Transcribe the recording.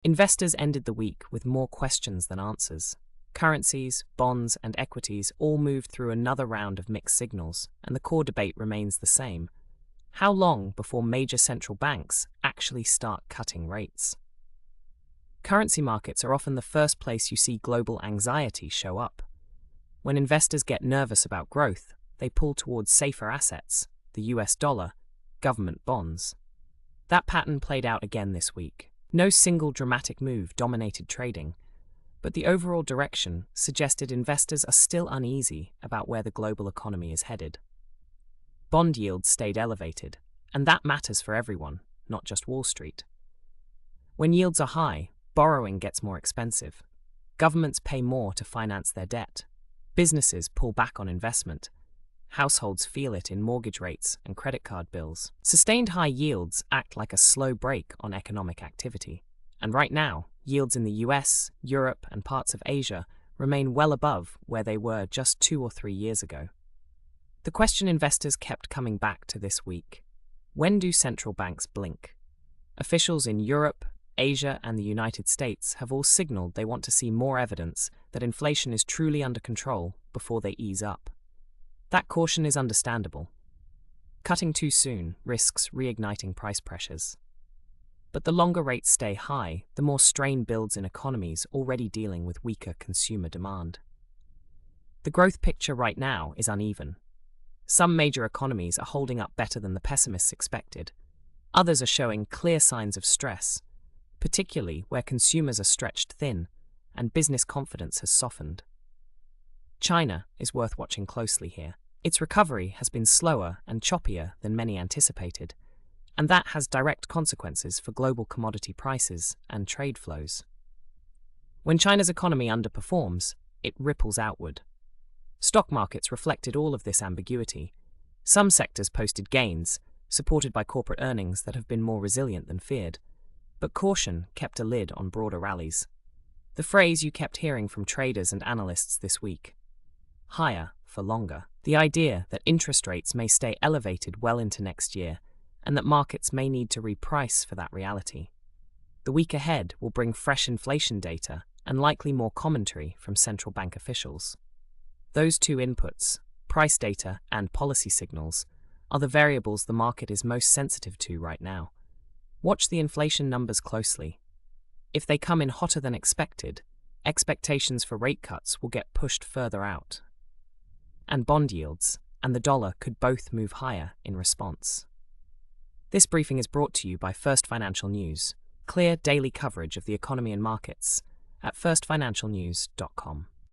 Investors ended the week with more questions than answers. Currencies, bonds, and equities all moved through another round of mixed signals, and the core debate remains the same. How long before major central banks actually start cutting rates? Currency markets are often the first place you see global anxiety show up. When investors get nervous about growth, they pull towards safer assets, the US dollar, government bonds. That pattern played out again this week. No single dramatic move dominated trading, but the overall direction suggested investors are still uneasy about where the global economy is headed. Bond yields stayed elevated, and that matters for everyone, not just Wall Street. When yields are high, borrowing gets more expensive. Governments pay more to finance their debt. Businesses pull back on investment. Households feel it in mortgage rates and credit card bills. Sustained high yields act like a slow brake on economic activity. And right now, yields in the US, Europe, and parts of Asia remain well above where they were just 2 or 3 years ago. The question investors kept coming back to this week: when do central banks blink? Officials in Europe, Asia, and the United States have all signaled they want to see more evidence that inflation is truly under control before they ease up. That caution is understandable. Cutting too soon risks reigniting price pressures. But the longer rates stay high, the more strain builds in economies already dealing with weaker consumer demand. The growth picture right now is uneven. Some major economies are holding up better than the pessimists expected. Others are showing clear signs of stress, particularly where consumers are stretched thin and business confidence has softened. China is worth watching closely here. Its recovery has been slower and choppier than many anticipated, and that has direct consequences for global commodity prices and trade flows. When China's economy underperforms, it ripples outward. Stock markets reflected all of this ambiguity. Some sectors posted gains, supported by corporate earnings that have been more resilient than feared, but caution kept a lid on broader rallies. The phrase you kept hearing from traders and analysts this week: higher for longer. The idea that interest rates may stay elevated well into next year, and that markets may need to reprice for that reality. The week ahead will bring fresh inflation data and likely more commentary from central bank officials. Those two inputs, price data and policy signals, are the variables the market is most sensitive to right now. Watch the inflation numbers closely. If they come in hotter than expected, expectations for rate cuts will get pushed further out. And bond yields and the dollar could both move higher in response. This briefing is brought to you by First Financial News. Clear daily coverage of the economy and markets at firstfinancialnews.com.